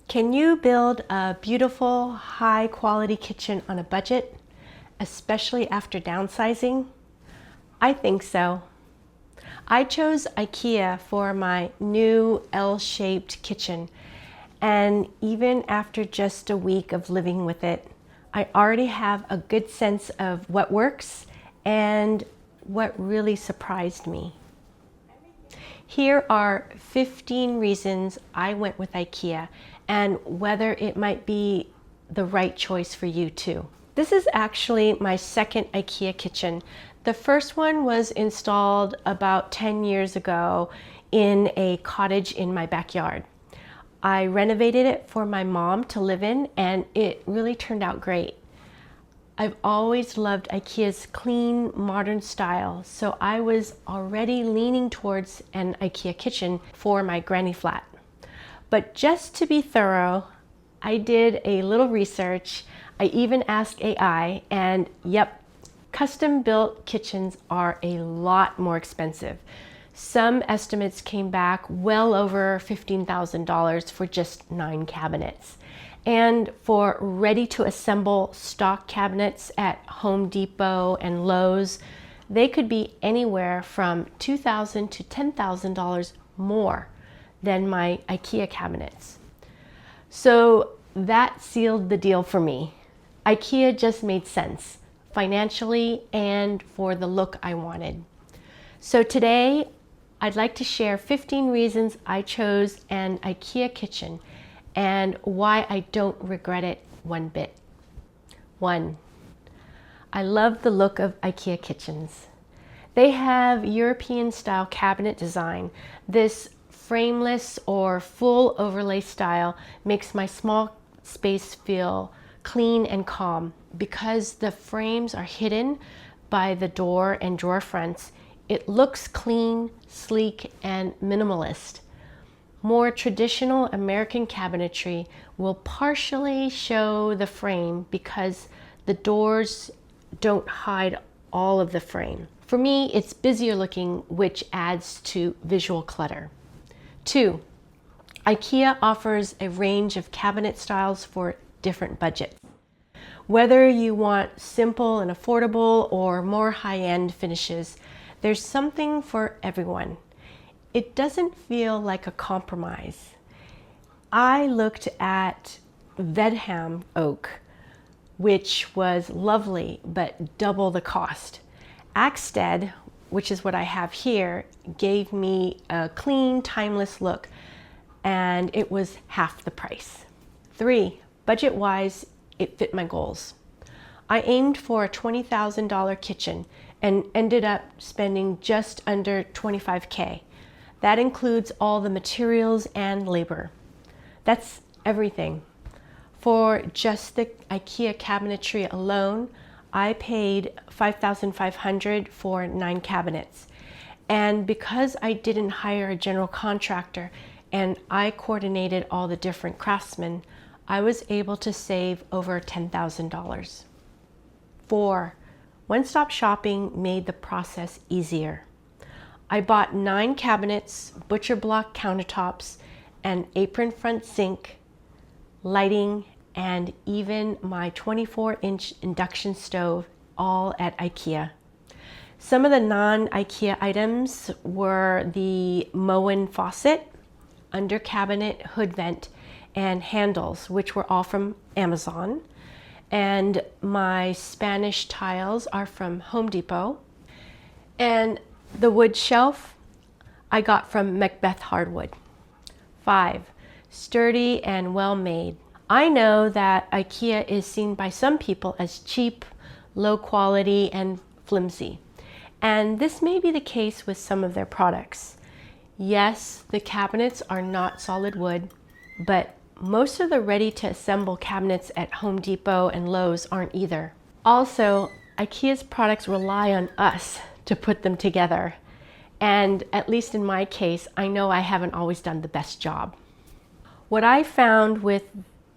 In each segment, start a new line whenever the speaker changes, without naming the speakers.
Can you build a beautiful, high-quality kitchen on a budget, especially after downsizing? I think so. I chose IKEA for my new L-shaped kitchen, and even after just a week of living with it, I already have a good sense of what works and what really surprised me. Here are 15 reasons I went with IKEA and whether it might be the right choice for you too. This is actually my second IKEA kitchen. The first one was installed about 10 years ago in a cottage in my backyard. I renovated it for my mom to live in, and it really turned out great. I've always loved IKEA's clean, modern style, so I was already leaning towards an IKEA kitchen for my granny flat. But just to be thorough, I did a little research. I even asked AI, and yep, custom-built kitchens are a lot more expensive. Some estimates came back well over $15,000 for just 9 cabinets. And for ready-to-assemble stock cabinets at Home Depot and Lowe's, they could be anywhere from $2,000 to $10,000 more than my IKEA cabinets. So that sealed the deal for me. IKEA just made sense, financially and for the look I wanted. So today, I'd like to share 15 reasons I chose an IKEA kitchen and why I don't regret it one bit. 1. I love the look of IKEA kitchens. They have European-style cabinet design. This frameless or full overlay style makes my small space feel clean and calm. Because the frames are hidden by the door and drawer fronts, it looks clean, sleek, and minimalist. More traditional American cabinetry will partially show the frame because the doors don't hide all of the frame. For me, it's busier looking, which adds to visual clutter. 2. IKEA offers a range of cabinet styles for different budgets. Whether you want simple and affordable or more high-end finishes, there's something for everyone. It doesn't feel like a compromise. I looked at Vedham oak, which was lovely but double the cost. Axted, which is what I have here, gave me a clean, timeless look, and it was half the price. 3. Budget-wise, it fit my goals. I aimed for a $20,000 kitchen and ended up spending just under $25K. That includes all the materials and labor. That's everything. For just the IKEA cabinetry alone, I paid $5,500 for 9 cabinets. And because I didn't hire a general contractor and I coordinated all the different craftsmen, I was able to save over $10,000. 4. One-stop shopping made the process easier. I bought 9 cabinets, butcher block countertops, an apron front sink, lighting, and even my 24-inch induction stove, all at IKEA. Some of the non-IKEA items were the Moen faucet, under cabinet hood vent, and handles, which were all from Amazon. And my Spanish tiles are from Home Depot. And the wood shelf I got from Macbeth Hardwood. 5. Sturdy and well made. I know that IKEA is seen by some people as cheap, low quality, and flimsy. And this may be the case with some of their products. Yes, the cabinets are not solid wood, but most of the ready-to-assemble cabinets at Home Depot and Lowe's aren't either. Also, IKEA's products rely on us to put them together. And at least in my case, I know I haven't always done the best job. What I found with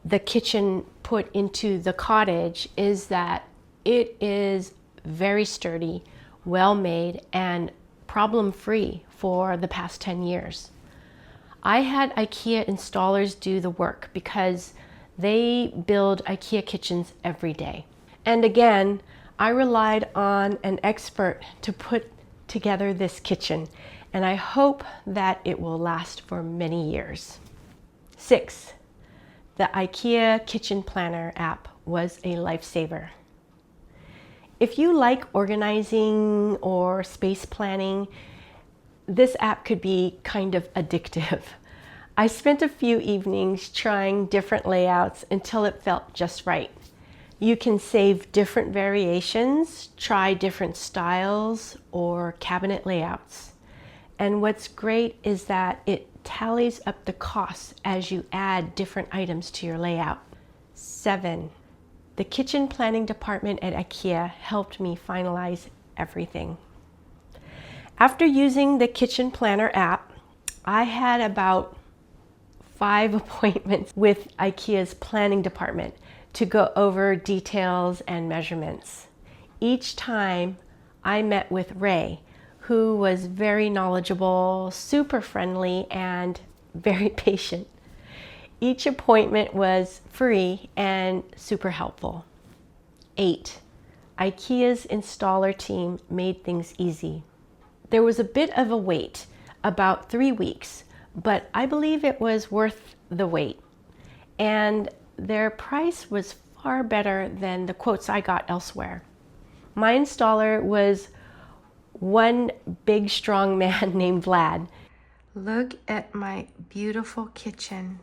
the kitchen put into the cottage is that it is very sturdy, well made, and problem-free for the past 10 years. I had IKEA installers do the work because they build IKEA kitchens every day. And again, I relied on an expert to put together this kitchen, and I hope that it will last for many years. 6. The IKEA Kitchen Planner app was a lifesaver. If you like organizing or space planning, this app could be kind of addictive. I spent a few evenings trying different layouts until it felt just right. You can save different variations, try different styles or cabinet layouts. And what's great is that it tallies up the costs as you add different items to your layout. 7. The kitchen planning department at IKEA helped me finalize everything. After using the Kitchen Planner app, I had about 5 appointments with IKEA's planning department to go over details and measurements. Each time I met with Ray, who was very knowledgeable, super friendly, and very patient. Each appointment was free and super helpful. 8. IKEA's installer team made things easy. There was a bit of a wait, about 3 weeks, but I believe it was worth the wait. And their price was far better than the quotes I got elsewhere. My installer was one big strong man named Vlad. Look at my beautiful kitchen.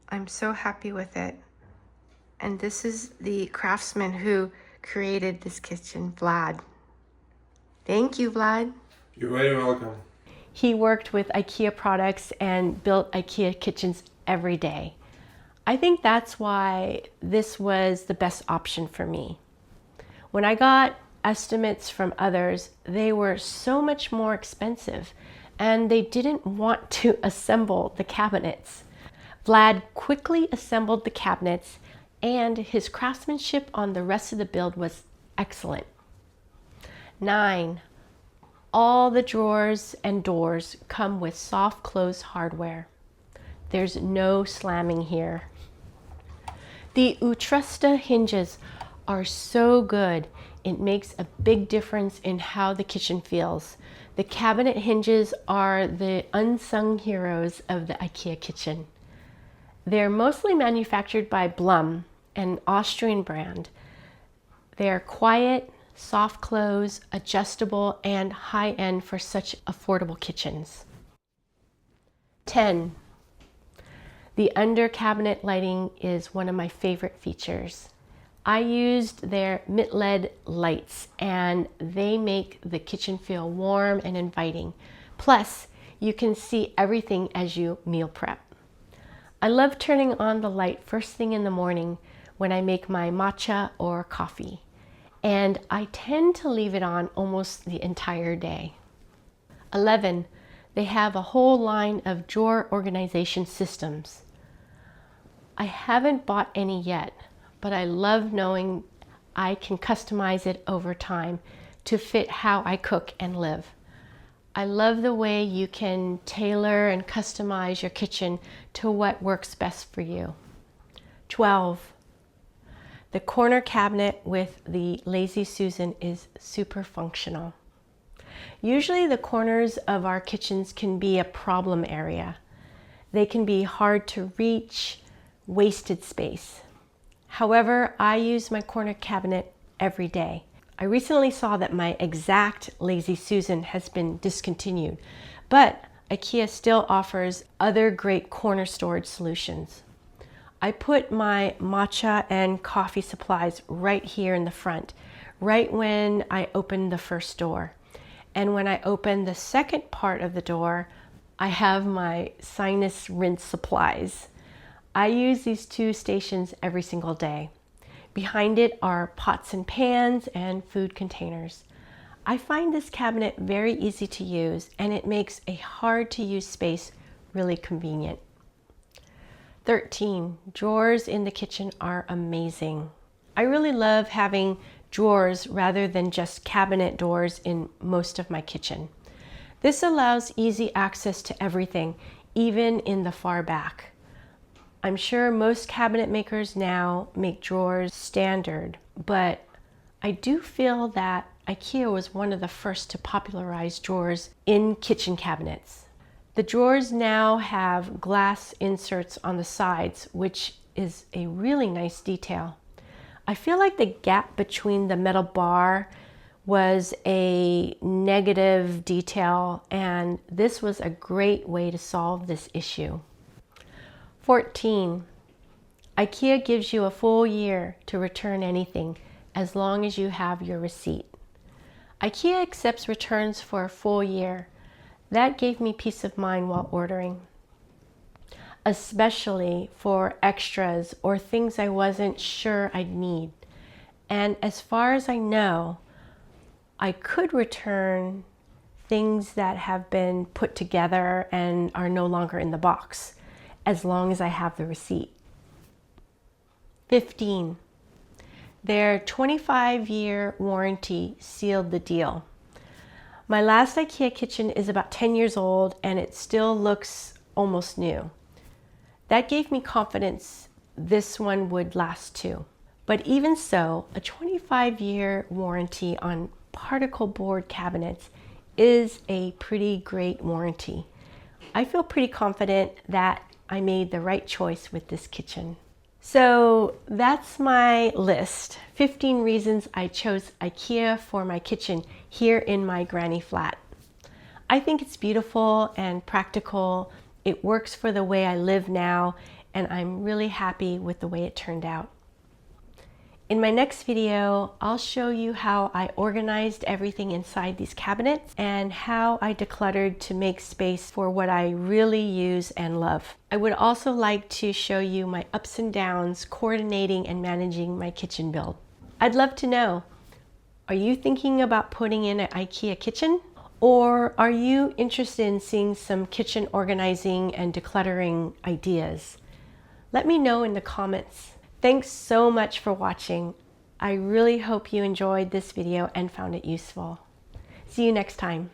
I'm so happy with it. And this is the craftsman who created this kitchen, Vlad. Thank you, Vlad.
You're very welcome.
He worked with IKEA products and built IKEA kitchens every day. I think that's why this was the best option for me. When I got estimates from others, they were so much more expensive and they didn't want to assemble the cabinets. Vlad quickly assembled the cabinets and his craftsmanship on the rest of the build was excellent. 9. All the drawers and doors come with soft close hardware. There's no slamming here. The Utrusta hinges are so good. It makes a big difference in how the kitchen feels. The cabinet hinges are the unsung heroes of the IKEA kitchen. They're mostly manufactured by Blum, an Austrian brand. They're quiet, soft close, adjustable, and high-end for such affordable kitchens. 10. The under cabinet lighting is one of my favorite features. I used their mid-LED lights and they make the kitchen feel warm and inviting. Plus, you can see everything as you meal prep. I love turning on the light first thing in the morning when I make my matcha or coffee. And I tend to leave it on almost the entire day. 11. They have a whole line of drawer organization systems. I haven't bought any yet, but I love knowing I can customize it over time to fit how I cook and live. I love the way you can tailor and customize your kitchen to what works best for you. 12. The corner cabinet with the Lazy Susan is super functional. Usually the corners of our kitchens can be a problem area. They can be hard to reach, wasted space. However, I use my corner cabinet every day. I recently saw that my exact Lazy Susan has been discontinued, but IKEA still offers other great corner storage solutions. I put my matcha and coffee supplies right here in the front, right when I open the first door. And when I open the second part of the door, I have my sinus rinse supplies. I use these 2 stations every single day. Behind it are pots and pans and food containers. I find this cabinet very easy to use and it makes a hard to use space really convenient. 13. Drawers in the kitchen are amazing. I really love having drawers rather than just cabinet doors in most of my kitchen. This allows easy access to everything, even in the far back. I'm sure most cabinet makers now make drawers standard, but I do feel that IKEA was one of the first to popularize drawers in kitchen cabinets. The drawers now have glass inserts on the sides, which is a really nice detail. I feel like the gap between the metal bar was a negative detail, and this was a great way to solve this issue. 14. IKEA gives you a full year to return anything as long as you have your receipt. IKEA accepts returns for a full year. That gave me peace of mind while ordering, especially for extras or things I wasn't sure I'd need. And as far as I know, I could return things that have been put together and are no longer in the box, as long as I have the receipt. 15. Their 25-year warranty sealed the deal. My last IKEA kitchen is about 10 years old and it still looks almost new. That gave me confidence this one would last too. But even so, a 25-year warranty on particle board cabinets is a pretty great warranty. I feel pretty confident that I made the right choice with this kitchen. So that's my list. 15 reasons I chose IKEA for my kitchen here in my granny flat. I think it's beautiful and practical. It works for the way I live now, and I'm really happy with the way it turned out. In my next video, I'll show you how I organized everything inside these cabinets and how I decluttered to make space for what I really use and love. I would also like to show you my ups and downs coordinating and managing my kitchen build. I'd love to know, are you thinking about putting in an IKEA kitchen? Or are you interested in seeing some kitchen organizing and decluttering ideas? Let me know in the comments. Thanks so much for watching. I really hope you enjoyed this video and found it useful. See you next time.